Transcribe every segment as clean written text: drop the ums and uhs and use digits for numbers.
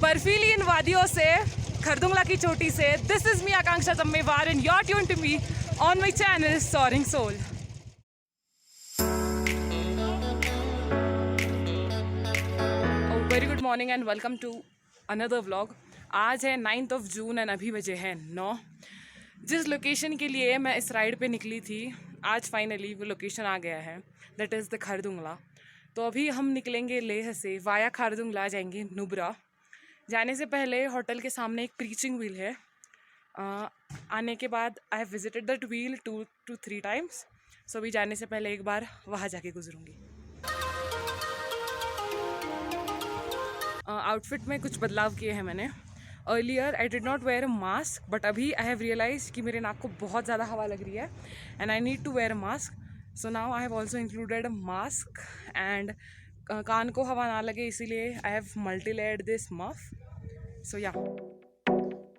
बर्फीली इन वादियों से, खरदुंगला की चोटी से। This is me Akanksha Tammewar and you're tuned to me on my channel Soaring Soul. Very good morning and welcome to another vlog. आज है 9th of June एंड अभी बजे हैं 9। जिस लोकेशन के लिए मैं इस राइड पे निकली थी, आज फाइनली वो लोकेशन आ गया है, दैट इज़ द खरदुंगला। तो अभी हम निकलेंगे लेह से, वाया खरदुंगला जाएंगे नुब्रा। जाने से पहले होटल के सामने एक प्रीचिंग व्हील है। आने के बाद I have visited that wheel 2 to 3 times। सो अभी जाने से पहले एक बार वहाँ जाके गुजरूँगी। आउटफिट में कुछ बदलाव किए हैं मैंने। Earlier I did not wear a mask, but अभी आई हैव रियलाइज कि मेरे नाक को बहुत ज़्यादा हवा लग रही है and I need to wear a mask. So now I have also included a mask and कान को हवा ना लगे इसीलिए I have multi layered this muff. So yeah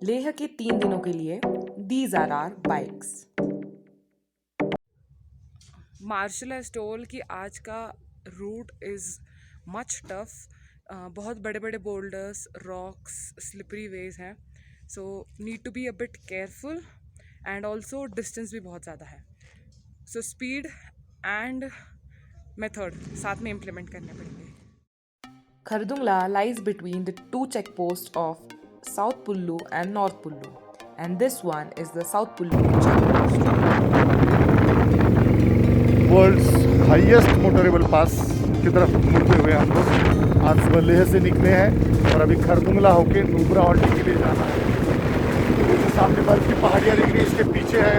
Leh के 3 दिनों के लिए these are our bikes. Marshal has told कि आज का रूट इज़ मच टफ। बहुत बड़े बड़े बोल्डर्स, रॉक्स, स्लिपरी वेज हैं। So need to be a bit careful and also distance भी बहुत ज़्यादा है। सो स्पीड एंड मेथड साथ में इम्प्लीमेंट करने पड़ेंगे। Khardungla lies between the 2 checkposts of south Pullu and north Pullu and this one is the south Pullu checkpost। World's highest motorable pass की तरफ मुड़ते हुए हम लोग आज सुबह लेह से निकले हैं और अभी खरदुंगला होके नुब्रा हॉल्टी के लिए जाना है। तो सामने बर्फ की पहाड़ियाँ दिख रही है, इसके पीछे है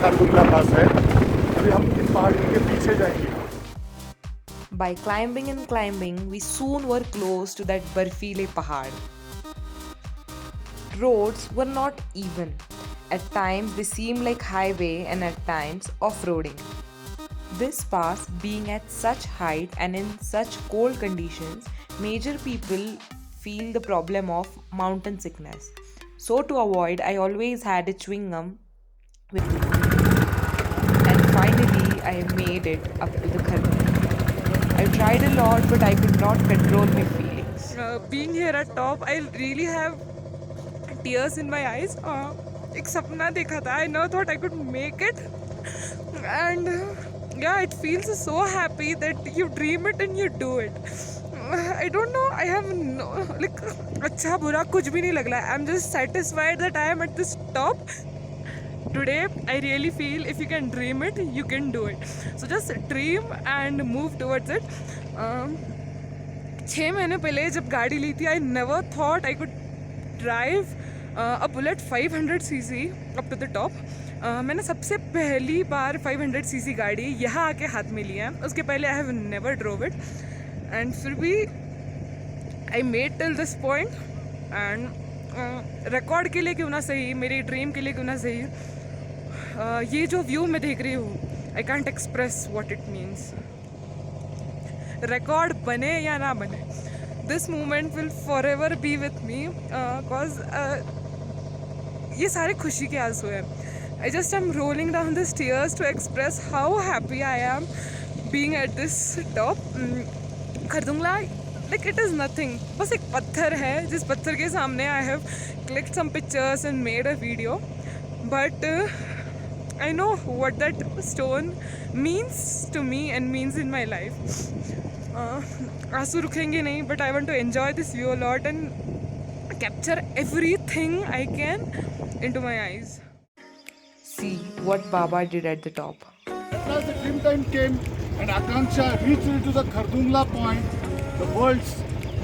खरदुंगला पास है। अभी हम इन पहाड़ियों के पीछे जाएंगे। By climbing and climbing, we soon were close to that barfile pahad. Roads were not even. At times they seemed like highway and at times off-roading. This pass being at such height and in such cold conditions, major people feel the problem of mountain sickness. So to avoid, I always had a chewing gum with me. And finally, I made it up to the Khardungla. I tried a lot, but I could not control my feelings. Being here at top, I really have tears in my eyes. एक सपना देखा था. I never thought I could make it. And yeah, it feels so happy that you dream it and you do it. I don't know, I have no, like, अच्छा बुरा कुछ भी नहीं लग रहा है. I'm just satisfied that I am at this top. Today, I really feel if you can dream it, you can do it. So just dream and move towards it. 6 महीने पहले जब गाड़ी ली थी, I never thought I could drive a Bullet 500cc up to the top. मैंने सबसे पहली बार 500cc गाड़ी यहाँ आके हाथ में लिया है। उसके पहले I have never drove it and फिर भी I made till this point and record के लिए क्यों ना सही, मेरी ड्रीम के लिए क्यों ना सही, ये जो व्यू मैं देख रही हूँ, I can't express what it means. Record बने या ना बने, this moment will for ever be with me because ये सारे खुशी के आंसू हैं। I just am rolling down the stairs to express how happy I am being at this top. Khardung La, like it is nothing. बस एक पत्थर है जिस पत्थर के सामने I have clicked some pictures and made a video. But I know what that stone means to me and means in my life. आंसू रुकेंगे नहीं, but I want to enjoy this view a lot and capture everything I can into my eyes. See what Baba did at the top. At last the dream time came and Akanksha reached to the Khardungla point, the world's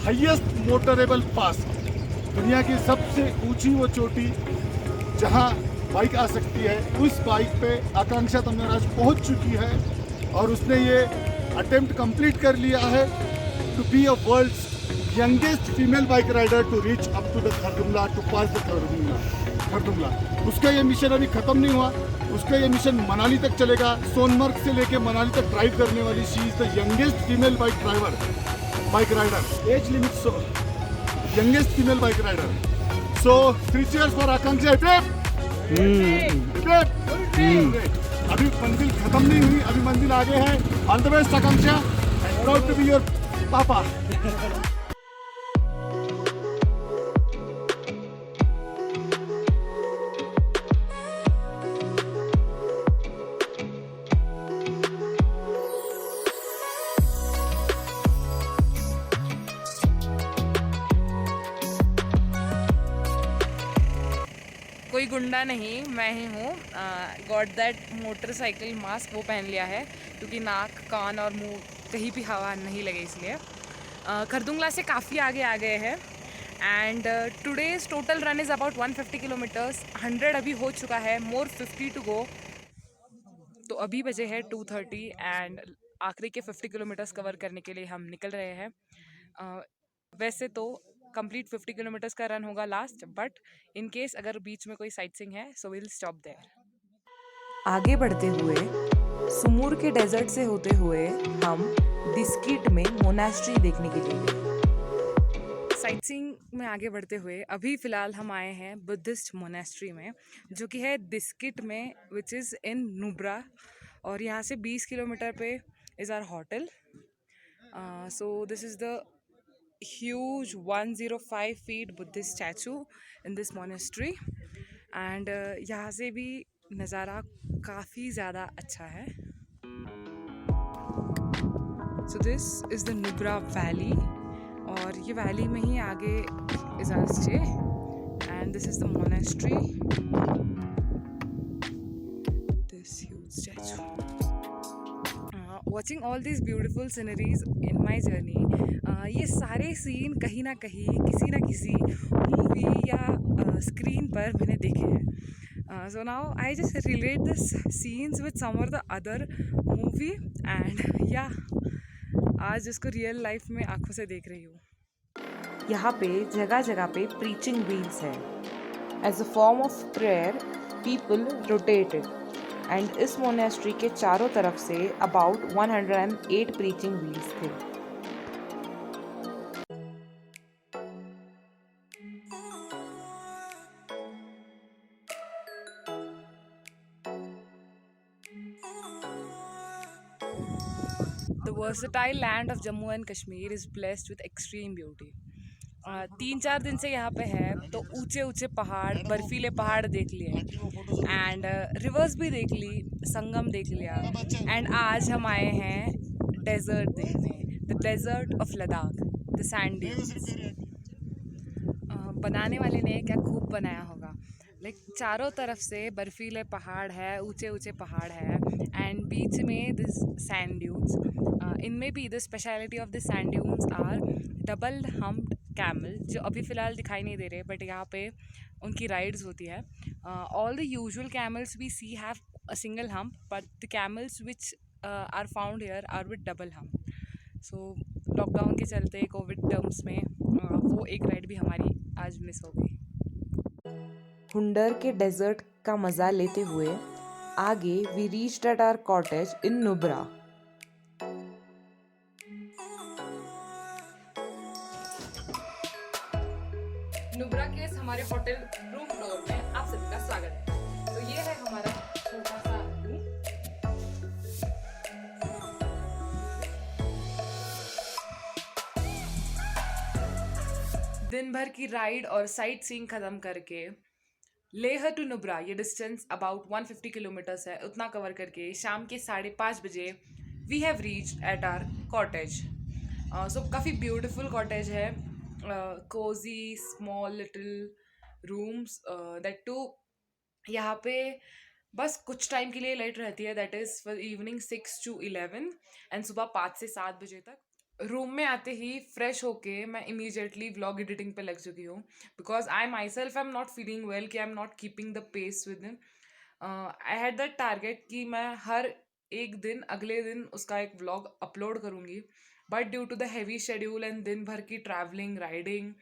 highest motorable pass. दुनिया की सबसे ऊंची वो चोटी जहां bike आ सकती है, उस बाइक पे आकांक्षा तम्मेराज पहुंच चुकी है और उसने ये अटेम्प्ट कंप्लीट कर लिया है to be a world's youngest female bike rider to reach up to the Khardungla, to pass the Khardungla. उसका ये मिशन अभी ख़त्म नहीं हुआ, उसका ये मिशन मनाली तक चलेगा। सोनमर्ग से लेके मनाली तक ड्राइव करने वाली she is the youngest female bike rider, age limit so youngest female bike rider. So 3 cheers for Akanksha. अभी मंजिल खत्म नहीं हुई, अभी मंजिल आगे है। All the best Akanksha, proud to be your papa. कोई गुंडा नहीं, मैं ही हूँ। गॉट दैट मोटरसाइकिल मास्क वो पहन लिया है क्योंकि नाक, कान और मुंह कहीं भी हवा नहीं लगे इसलिए। खरदुंगला से काफ़ी आगे आ गए हैं and today's total run is about 150 kilometres. 100 अभी हो चुका है, मोर 50 टू गो। तो अभी बजे है 2:30 एंड आखिरी के 50 किलोमीटर्स कवर करने के लिए हम निकल रहे हैं। वैसे तो कंप्लीट 50 किलोमीटर्स का रन होगा लास्ट, बट इन केस अगर बीच में कोई साइट सीइंग है सो विल स्टॉप देयर। आगे बढ़ते हुए सुमूर के डेजर्ट से होते हुए हम डिस्किट में मोनास्ट्री देखने के लिए गए। साइट सीइंग में आगे बढ़ते हुए अभी फ़िलहाल हम आए हैं बुद्धिस्ट मोनास्ट्री में, जो कि है डिस्किट में, विच इज़ इन नुब्रा। और यहाँ से 20 किलोमीटर पे is our hotel. So this is the huge 105 feet Buddhist statue in this monastery and यहाँ से भी नज़ारा काफ़ी ज़्यादा अच्छा है। So this is the Nubra Valley और ये वैली में ही आगे is our stay and this is the monastery, this huge statue. Watching all these beautiful sceneries in my journey, ये सारे सीन कहीं ना कहीं किसी ना किसी मूवी या स्क्रीन पर मैंने देखे हैं। So now I just relate this scenes with some और द अदर मूवी एंड या आज इसको रियल लाइफ में आंखों से देख रही हूँ। यहाँ पे जगह जगह पे प्रीचिंग व्हील्स है। As a form of prayer people rotated and इस मोनेस्ट्री के चारों तरफ से अबाउट 108 प्रीचिंग व्हील्स थे। The versatile land of Jammu and Kashmir is blessed with extreme beauty. 3-4 दिन से यहाँ पे है तो ऊंचे ऊंचे पहाड़, बर्फीले पहाड़ देख लिए एंड रिवर्स भी देख ली, संगम देख लिया एंड आज हम आए हैं डेजर्ट देखने, the desert of Ladakh, the sand dunes. बनाने वाले ने क्या खूब बनाया होगा। लाइक चारों तरफ से बर्फीले पहाड़ है, ऊंचे ऊंचे पहाड़ है एंड बीच में दिस सैंड ड्यून्स। इनमें भी the speciality of the sand dunes are double humped camel, जो अभी फ़िलहाल दिखाई नहीं दे रहे बट यहाँ पे उनकी राइड्स होती है। All the usual camels we see have a single hump but the camels which are found here are with double hump. So lockdown के चलते कोविड टर्म्स में वो एक राइड भी हमारी आज मिस हो गई। हुंडर के डेजर्ट का मज़ा लेते हुए आगे we reached at our cottage in Nubra. Nubra के हमारे होटल रूम फ्लोर में आप सभी का स्वागत है। तो ये है हमारा छोटा सा रूम। दिन भर की राइड और साइट सीइंग खत्म करके लेह टू नुब्रा, ये डिस्टेंस अबाउट 150 किलोमीटर्स है, उतना कवर करके शाम के 5:30 बजे we have reached at our cottage. So काफ़ी ब्यूटिफुल कॉटेज है, cosy small little rooms that too यहाँ पे बस कुछ टाइम के लिए लाइट रहती है, that is for evening 6 to 11 and सुबह 5 से 7 बजे तक। रूम में आते ही फ्रेश होके मैं इमीजिएटली व्लॉग एडिटिंग पे लग चुकी हूँ because I my self I am not feeling well कि I am not keeping the pace with in. I had that target कि मैं हर एक दिन अगले दिन उसका एक व्लॉग अपलोड करूँगी, but due to the heavy schedule and दिन भर की travelling riding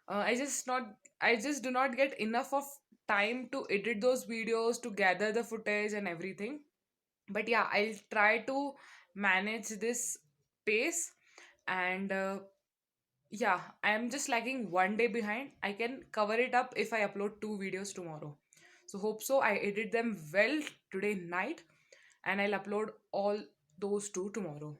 I just do not get enough of time to edit those videos, to gather the footage and everything. But yeah, I'll try to manage this pace and yeah, I am just lagging one day behind. I can cover it up if I upload 2 videos tomorrow. So hope so I edit them well today night and I'll upload all those 2 tomorrow.